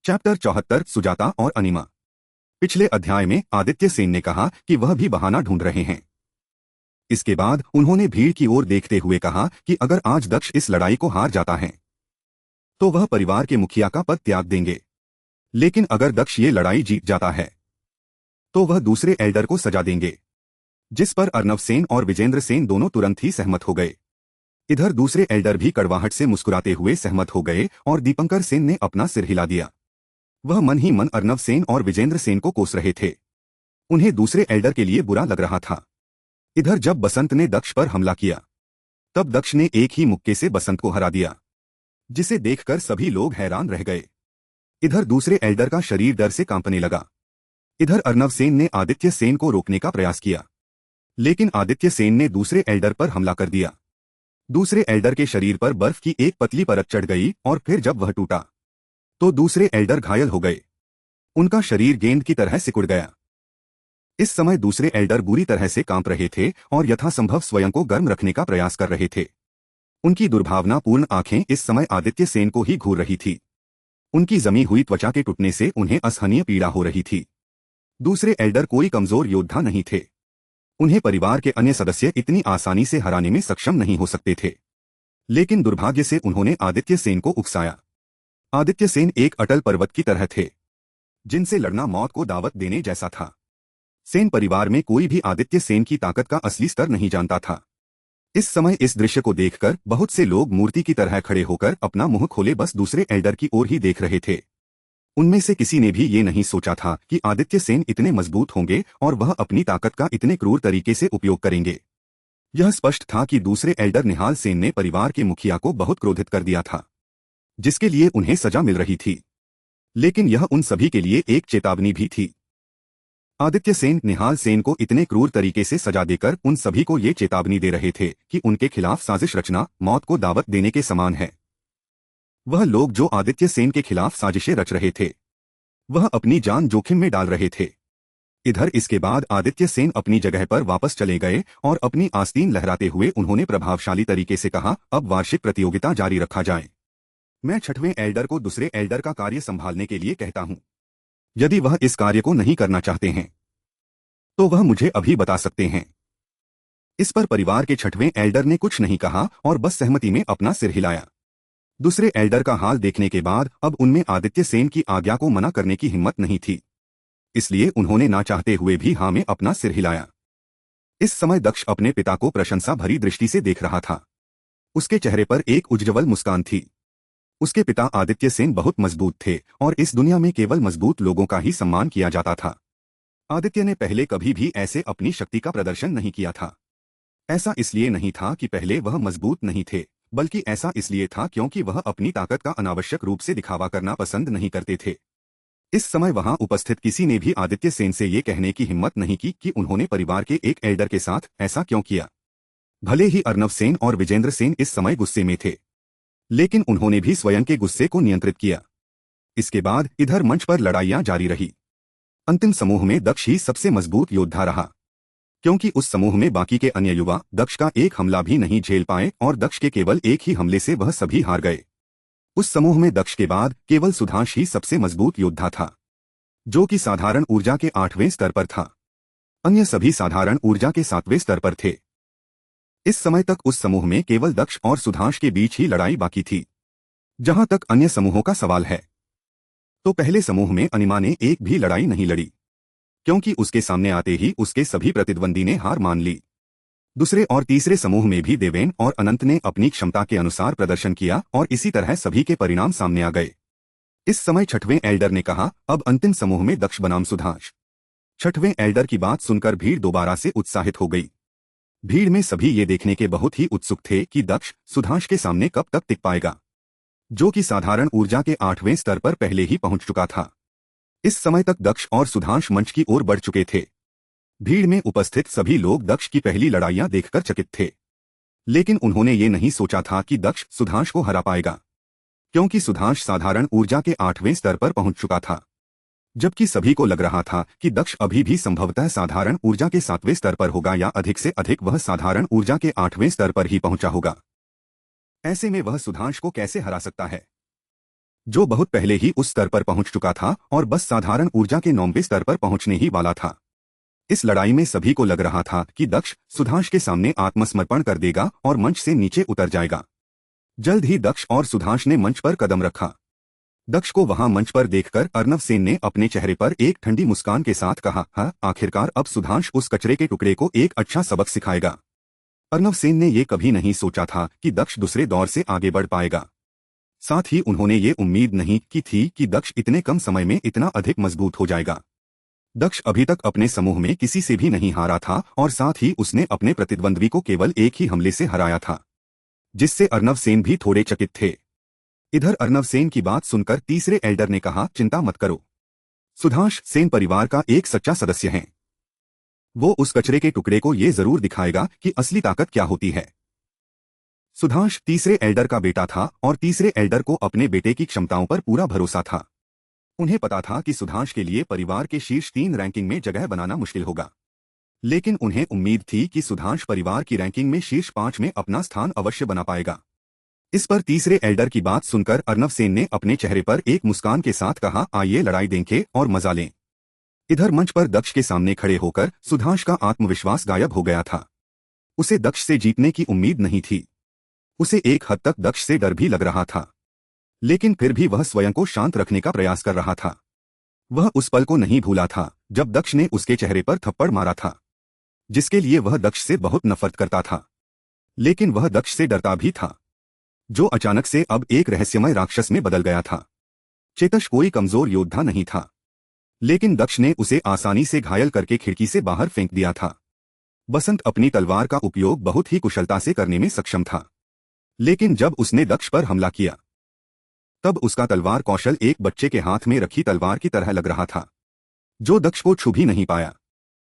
Chapter 74 Sujata और अनिमा। पिछले अध्याय में आदित्य सेन ने कहा कि वह भी बहाना ढूंढ रहे हैं। इसके बाद उन्होंने भीड़ की ओर देखते हुए कहा कि अगर आज दक्ष इस लड़ाई को हार जाता है तो वह परिवार के मुखिया का पद त्याग देंगे, लेकिन अगर दक्ष ये लड़ाई जीत जाता है तो वह दूसरे एल्डर को सजा देंगे। जिस पर अर्नव सेन और विजेंद्र सेन दोनों तुरंत ही सहमत हो गए। इधर दूसरे एल्डर भी कड़वाहट से मुस्कुराते हुए सहमत हो गए और दीपंकर सेन ने अपना सिर हिला दिया। वह मन ही मन अर्नव सेन और विजेंद्र सेन को कोस रहे थे। उन्हें दूसरे एल्डर के लिए बुरा लग रहा था। इधर जब बसंत ने दक्ष पर हमला किया तब दक्ष ने एक ही मुक्के से बसंत को हरा दिया, जिसे देखकर सभी लोग हैरान रह गए। इधर दूसरे एल्डर का शरीर डर से कांपने लगा। इधर अर्नव सेन ने आदित्य सेन को रोकने का प्रयास किया, लेकिन आदित्य सेन ने दूसरे एल्डर पर हमला कर दिया। दूसरे एल्डर के शरीर पर बर्फ की एक पतली परत चढ़ गई और फिर जब वह टूटा तो दूसरे एल्डर घायल हो गए। उनका शरीर गेंद की तरह सिकुड़ गया। इस समय दूसरे एल्डर बुरी तरह से कांप रहे थे और यथासंभव स्वयं को गर्म रखने का प्रयास कर रहे थे। उनकी दुर्भावनापूर्ण आंखें इस समय आदित्य सेन को ही घूर रही थी। उनकी जमी हुई त्वचा के टूटने से उन्हें असहनीय पीड़ा हो रही थी। दूसरे एल्डर कोई कमजोर योद्धा नहीं थे। उन्हें परिवार के अन्य सदस्य इतनी आसानी से हराने में सक्षम नहीं हो सकते थे, लेकिन दुर्भाग्य से उन्होंने आदित्य सेन को उकसाया। आदित्य सेन एक अटल पर्वत की तरह थे, जिनसे लड़ना मौत को दावत देने जैसा था। सेन परिवार में कोई भी आदित्य सेन की ताकत का असली स्तर नहीं जानता था। इस समय इस दृश्य को देखकर बहुत से लोग मूर्ति की तरह खड़े होकर अपना मुंह खोले बस दूसरे एल्डर की ओर ही देख रहे थे। उनमें से किसी ने भी ये नहीं सोचा था कि आदित्य सेन इतने मजबूत होंगे और वह अपनी ताकत का इतने क्रूर तरीके से उपयोग करेंगे। यह स्पष्ट था कि दूसरे एल्डर निहाल सेन ने परिवार के मुखिया को बहुत क्रोधित कर दिया था, जिसके लिए उन्हें सजा मिल रही थी, लेकिन यह उन सभी के लिए एक चेतावनी भी थी। आदित्य सेन निहाल सेन को इतने क्रूर तरीके से सजा देकर उन सभी को ये चेतावनी दे रहे थे कि उनके खिलाफ साजिश रचना मौत को दावत देने के समान है। वह लोग जो आदित्य सेन के खिलाफ साजिशें रच रहे थे, वह अपनी जान जोखिम में डाल रहे थे। इधर इसके बाद आदित्य सेन अपनी जगह पर वापस चले गए और अपनी आस्तीन लहराते हुए उन्होंने प्रभावशाली तरीके से कहा, अब वार्षिक प्रतियोगिता जारी रखा जाए। मैं छठवें एल्डर को दूसरे एल्डर का कार्य संभालने के लिए कहता हूं। यदि वह इस कार्य को नहीं करना चाहते हैं तो वह मुझे अभी बता सकते हैं। इस पर परिवार के छठवें एल्डर ने कुछ नहीं कहा और बस सहमति में अपना सिर हिलाया। दूसरे एल्डर का हाल देखने के बाद अब उनमें आदित्य सेन की आज्ञा को मना करने की हिम्मत नहीं थी, इसलिए उन्होंने ना चाहते हुए भी हाँ में अपना सिर हिलाया। इस समय दक्ष अपने पिता को प्रशंसा भरी दृष्टि से देख रहा था। उसके चेहरे पर एक उज्ज्वल मुस्कान थी। उसके पिता आदित्य सेन बहुत मजबूत थे और इस दुनिया में केवल मजबूत लोगों का ही सम्मान किया जाता था। आदित्य ने पहले कभी भी ऐसे अपनी शक्ति का प्रदर्शन नहीं किया था। ऐसा इसलिए नहीं था कि पहले वह मजबूत नहीं थे, बल्कि ऐसा इसलिए था क्योंकि वह अपनी ताकत का अनावश्यक रूप से दिखावा करना पसंद नहीं करते थे। इस समय वहां उपस्थित किसी ने भी आदित्य सेन से ये कहने की हिम्मत नहीं की कि उन्होंने परिवार के एक एल्डर के साथ ऐसा क्यों किया। भले ही अर्नव सेन और विजेंद्र सेन इस समय गुस्से में थे, लेकिन उन्होंने भी स्वयं के गुस्से को नियंत्रित किया। इसके बाद इधर मंच पर लड़ाइयां जारी रही। अंतिम समूह में दक्ष ही सबसे मजबूत योद्धा रहा, क्योंकि उस समूह में बाकी के अन्य युवा दक्ष का एक हमला भी नहीं झेल पाए और दक्ष के केवल एक ही हमले से वह सभी हार गए। उस समूह में दक्ष के बाद केवल सुधांश ही सबसे मजबूत योद्धा था, जो कि साधारण ऊर्जा के 8वें स्तर पर था। अन्य सभी साधारण ऊर्जा के 7वें स्तर पर थे। इस समय तक उस समूह में केवल दक्ष और सुधांश के बीच ही लड़ाई बाकी थी। जहां तक अन्य समूहों का सवाल है, तो पहले समूह में अनिमा ने एक भी लड़ाई नहीं लड़ी, क्योंकि उसके सामने आते ही उसके सभी प्रतिद्वंदी ने हार मान ली। दूसरे और तीसरे समूह में भी देवेन और अनंत ने अपनी क्षमता के अनुसार प्रदर्शन किया और इसी तरह सभी के परिणाम सामने आ गए। इस समय छठवें एल्डर ने कहा, अब अंतिम समूह में दक्ष बनाम सुधांश। छठवें एल्डर की बात सुनकर भीड़ दोबारा से उत्साहित हो गई। भीड़ में सभी ये देखने के बहुत ही उत्सुक थे कि दक्ष सुधांश के सामने कब तक टिक पाएगा, जो कि साधारण ऊर्जा के 8वें स्तर पर पहले ही पहुंच चुका था। इस समय तक दक्ष और सुधांश मंच की ओर बढ़ चुके थे। भीड़ में उपस्थित सभी लोग दक्ष की पहली लड़ाइयां देखकर चकित थे, लेकिन उन्होंने ये नहीं सोचा था कि दक्ष सुधांश को हरा पाएगा, क्योंकि सुधांश साधारण ऊर्जा के 8वें स्तर पर पहुंच चुका था, जबकि सभी को लग रहा था कि दक्ष अभी भी संभवतः साधारण ऊर्जा के 7वें स्तर पर होगा या अधिक से अधिक वह साधारण ऊर्जा के 8वें स्तर पर ही पहुंचा होगा। ऐसे में वह सुधांश को कैसे हरा सकता है। जो बहुत पहले ही उस स्तर पर पहुंच चुका था और बस साधारण ऊर्जा के 9वें स्तर पर पहुंचने ही वाला था। इस लड़ाई में सभी को लग रहा था कि दक्ष सुधांश के सामने आत्मसमर्पण कर देगा और मंच से नीचे उतर जाएगा। जल्द ही दक्ष और सुधांश ने मंच पर कदम रखा। दक्ष को वहां मंच पर देखकर अर्नव सेन ने अपने चेहरे पर एक ठंडी मुस्कान के साथ कहा, हाँ, आखिरकार अब सुधांश उस कचरे के टुकड़े को एक अच्छा सबक सिखाएगा। अर्नव सेन ने यह कभी नहीं सोचा था कि दक्ष दूसरे दौर से आगे बढ़ पाएगा। साथ ही उन्होंने ये उम्मीद नहीं की थी कि दक्ष इतने कम समय में इतना अधिक मजबूत हो जाएगा। दक्ष अभी तक अपने समूह में किसी से भी नहीं हारा था और साथ ही उसने अपने प्रतिद्वंद्वी को केवल एक ही हमले से हराया था, जिससे अर्नव सेन भी थोड़े चकित थे। इधर अर्नव सेन की बात सुनकर तीसरे एल्डर ने कहा, चिंता मत करो, सुधांश सेन परिवार का एक सच्चा सदस्य है। वो उस कचरे के टुकड़े को ये जरूर दिखाएगा कि असली ताकत क्या होती है। सुधांश तीसरे एल्डर का बेटा था और तीसरे एल्डर को अपने बेटे की क्षमताओं पर पूरा भरोसा था। उन्हें पता था कि सुधांश के लिए परिवार के शीर्ष 3 रैंकिंग में जगह बनाना मुश्किल होगा, लेकिन उन्हें उम्मीद थी कि सुधांश परिवार की रैंकिंग में शीर्ष 5 में अपना स्थान अवश्य बना पाएगा। इस पर तीसरे एल्डर की बात सुनकर अर्नव सेन ने अपने चेहरे पर एक मुस्कान के साथ कहा, आइए लड़ाई देखें और मजा लें। इधर मंच पर दक्ष के सामने खड़े होकर सुधांश का आत्मविश्वास गायब हो गया था। उसे दक्ष से जीतने की उम्मीद नहीं थी। उसे एक हद तक दक्ष से डर भी लग रहा था, लेकिन फिर भी वह स्वयं को शांत रखने का प्रयास कर रहा था। वह उस पल को नहीं भूला था जब दक्ष ने उसके चेहरे पर थप्पड़ मारा था, जिसके लिए वह दक्ष से बहुत नफरत करता था। लेकिन वह दक्ष से डरता भी था, जो अचानक से अब एक रहस्यमय राक्षस में बदल गया था। चेतश कोई कमजोर योद्धा नहीं था, लेकिन दक्ष ने उसे आसानी से घायल करके खिड़की से बाहर फेंक दिया था। बसंत अपनी तलवार का उपयोग बहुत ही कुशलता से करने में सक्षम था, लेकिन जब उसने दक्ष पर हमला किया तब उसका तलवार कौशल एक बच्चे के हाथ में रखी तलवार की तरह लग रहा था, जो दक्ष को छू भी नहीं पाया।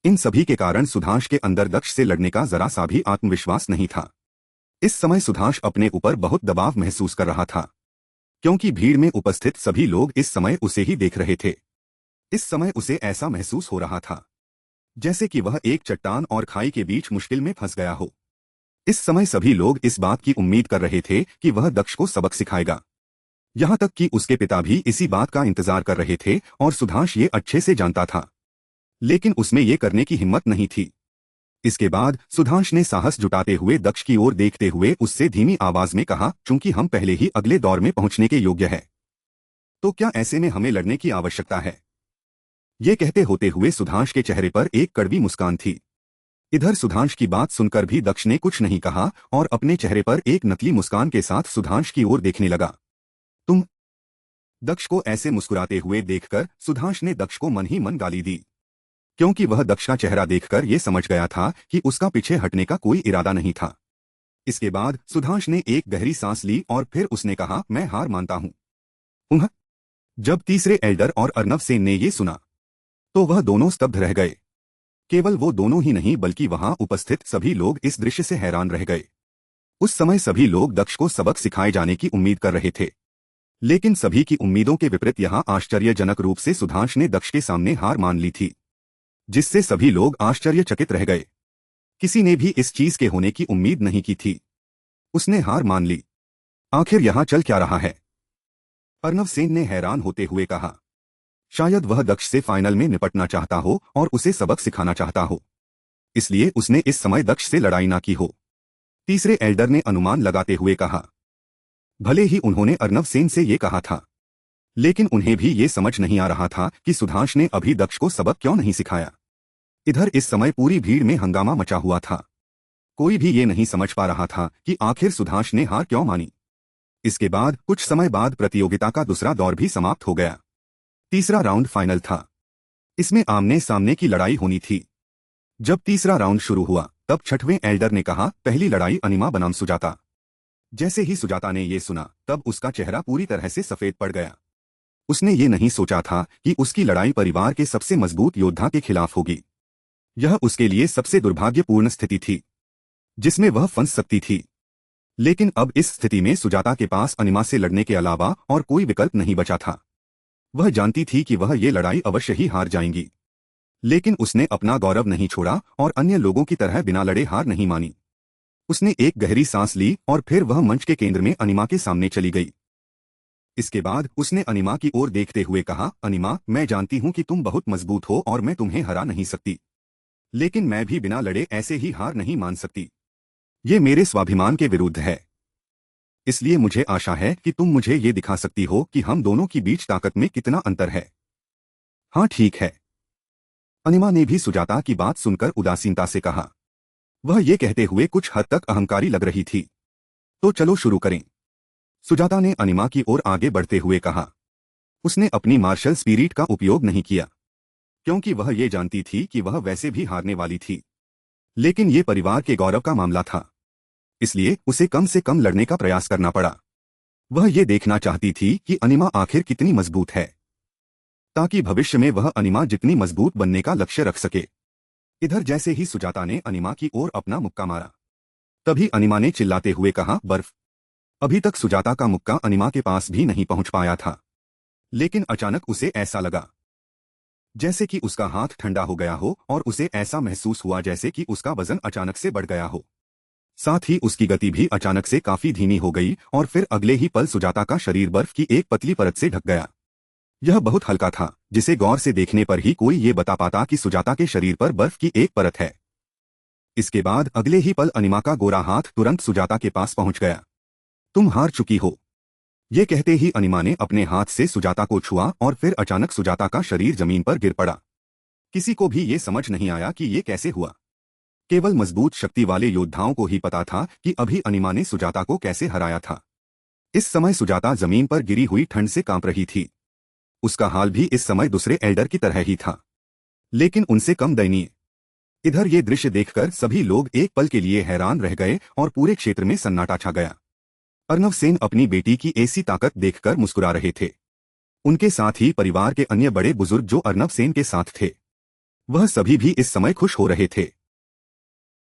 इन सभी के कारण सुधांश के अंदर दक्ष से लड़ने का जरा सा भी आत्मविश्वास नहीं था। इस समय सुधांश अपने ऊपर बहुत दबाव महसूस कर रहा था, क्योंकि भीड़ में उपस्थित सभी लोग इस समय उसे ही देख रहे थे। इस समय उसे ऐसा महसूस हो रहा था जैसे कि वह एक चट्टान और खाई के बीच मुश्किल में फंस गया हो। इस समय सभी लोग इस बात की उम्मीद कर रहे थे कि वह दक्ष को सबक सिखाएगा। यहाँ तक कि उसके पिता भी इसी बात का इंतजार कर रहे थे और सुधांश ये अच्छे से जानता था, लेकिन उसमें ये करने की हिम्मत नहीं थी। इसके बाद सुधांश ने साहस जुटाते हुए दक्ष की ओर देखते हुए उससे धीमी आवाज में कहा, चूंकि हम पहले ही अगले दौर में पहुंचने के योग्य है, तो क्या ऐसे में हमें लड़ने की आवश्यकता है? ये कहते होते हुए सुधांश के चेहरे पर एक कड़वी मुस्कान थी। इधर सुधांश की बात सुनकर भी दक्ष ने कुछ नहीं कहा और अपने चेहरे पर एक नकली मुस्कान के साथ सुधांश की ओर देखने लगा। तुम? दक्ष को ऐसे मुस्कुराते हुए देखकर सुधांश ने दक्ष को मन ही मन गाली दी, क्योंकि वह दक्ष का चेहरा देखकर ये समझ गया था कि उसका पीछे हटने का कोई इरादा नहीं था। इसके बाद सुधांश ने एक गहरी सांस ली और फिर उसने कहा, मैं हार मानता हूं। उन्ह। जब तीसरे एल्डर और अर्नव सेन ने ये सुना तो वह दोनों स्तब्ध रह गए। केवल वो दोनों ही नहीं बल्कि वहां उपस्थित सभी लोग इस दृश्य से हैरान रह गए। उस समय सभी लोग दक्ष को सबक सिखाए जाने की उम्मीद कर रहे थे, लेकिन सभी की उम्मीदों के विपरीत यहां आश्चर्यजनक रूप से सुधांश ने दक्ष के सामने हार मान ली थी, जिससे सभी लोग आश्चर्यचकित रह गए। किसी ने भी इस चीज के होने की उम्मीद नहीं की थी। उसने हार मान ली। आखिर यहां चल क्या रहा है? अर्नव सेन ने हैरान होते हुए कहा। शायद वह दक्ष से फाइनल में निपटना चाहता हो और उसे सबक सिखाना चाहता हो, इसलिए उसने इस समय दक्ष से लड़ाई ना की हो। तीसरे एल्डर ने अनुमान लगाते हुए कहा। भले ही उन्होंने अर्नव सेन से ये कहा था, लेकिन उन्हें भी ये समझ नहीं आ रहा था कि सुधांश ने अभी दक्ष को सबक क्यों नहीं सिखाया। इधर इस समय पूरी भीड़ में हंगामा मचा हुआ था। कोई भी ये नहीं समझ पा रहा था कि आखिर सुधांश ने हार क्यों मानी। इसके बाद कुछ समय बाद प्रतियोगिता का दूसरा दौर भी समाप्त हो गया। तीसरा राउंड फाइनल था। इसमें आमने सामने की लड़ाई होनी थी। जब तीसरा राउंड शुरू हुआ तब छठवें एल्डर ने कहा, पहली लड़ाई अनिमा बनाम सुजाता। जैसे ही सुजाता ने यह सुना तब उसका चेहरा पूरी तरह से सफेद पड़ गया। उसने ये नहीं सोचा था कि उसकी लड़ाई परिवार के सबसे मजबूत योद्धा के खिलाफ होगी। यह उसके लिए सबसे दुर्भाग्यपूर्ण स्थिति थी जिसमें वह फंस सकती थी। लेकिन अब इस स्थिति में सुजाता के पास अनिमा से लड़ने के अलावा और कोई विकल्प नहीं बचा था। वह जानती थी कि वह ये लड़ाई अवश्य ही हार जाएंगी, लेकिन उसने अपना गौरव नहीं छोड़ा और अन्य लोगों की तरह बिना लड़े हार नहीं मानी। उसने एक गहरी सांस ली और फिर वह मंच के केंद्र में अनिमा के सामने चली गई। इसके बाद उसने अनिमा की ओर देखते हुए कहा, अनिमा, मैं जानती हूं कि तुम बहुत मजबूत हो और मैं तुम्हें हरा नहीं सकती, लेकिन मैं भी बिना लड़े ऐसे ही हार नहीं मान सकती। ये मेरे स्वाभिमान के विरुद्ध है। इसलिए मुझे आशा है कि तुम मुझे ये दिखा सकती हो कि हम दोनों की बीच ताकत में कितना अंतर है। हाँ ठीक है। अनिमा ने भी सुजाता की बात सुनकर उदासीनता से कहा। वह ये कहते हुए कुछ हद तक अहंकारी लग रही थी। तो चलो शुरू करें। सुजाता ने अनिमा की ओर आगे बढ़ते हुए कहा। उसने अपनी मार्शल स्पिरिट का उपयोग नहीं किया, क्योंकि वह ये जानती थी कि वह वैसे भी हारने वाली थी। लेकिन ये परिवार के गौरव का मामला था, इसलिए उसे कम से कम लड़ने का प्रयास करना पड़ा। वह ये देखना चाहती थी कि अनिमा आखिर कितनी मजबूत है, ताकि भविष्य में वह अनिमा जितनी मजबूत बनने का लक्ष्य रख सके। इधर जैसे ही सुजाता ने अनिमा की ओर अपना मुक्का मारा, तभी अनिमा ने चिल्लाते हुए कहा, बर्फ। अभी तक सुजाता का मुक्का अनिमा के पास भी नहीं पहुंच पाया था, लेकिन अचानक उसे ऐसा लगा जैसे कि उसका हाथ ठंडा हो गया हो और उसे ऐसा महसूस हुआ जैसे कि उसका वजन अचानक से बढ़ गया हो। साथ ही उसकी गति भी अचानक से काफी धीमी हो गई और फिर अगले ही पल सुजाता का शरीर बर्फ की एक पतली परत से ढक गया। यह बहुत हल्का था, जिसे गौर से देखने पर ही कोई ये बता पाता कि सुजाता के शरीर पर बर्फ की एक परत है। इसके बाद अगले ही पल अनिमा का गोरा हाथ तुरंत सुजाता के पास पहुंच गया। तुम हार चुकी हो। ये कहते ही अनिमा ने अपने हाथ से सुजाता को छुआ और फिर अचानक सुजाता का शरीर जमीन पर गिर पड़ा। किसी को भी ये समझ नहीं आया कि ये कैसे हुआ। केवल मजबूत शक्ति वाले योद्धाओं को ही पता था कि अभी अनिमा ने सुजाता को कैसे हराया था। इस समय सुजाता जमीन पर गिरी हुई ठंड से कांप रही थी। उसका हाल भी इस समय दूसरे एल्डर की तरह ही था, लेकिन उनसे कम दयनीय। इधर ये दृश्य देखकर सभी लोग एक पल के लिए हैरान रह गए और पूरे क्षेत्र में सन्नाटा छा गया। अर्नव सेन अपनी बेटी की ऐसी ताकत देखकर मुस्कुरा रहे थे। उनके साथ ही परिवार के अन्य बड़े बुजुर्ग जो अर्नव सेन के साथ थे, वह सभी भी इस समय खुश हो रहे थे।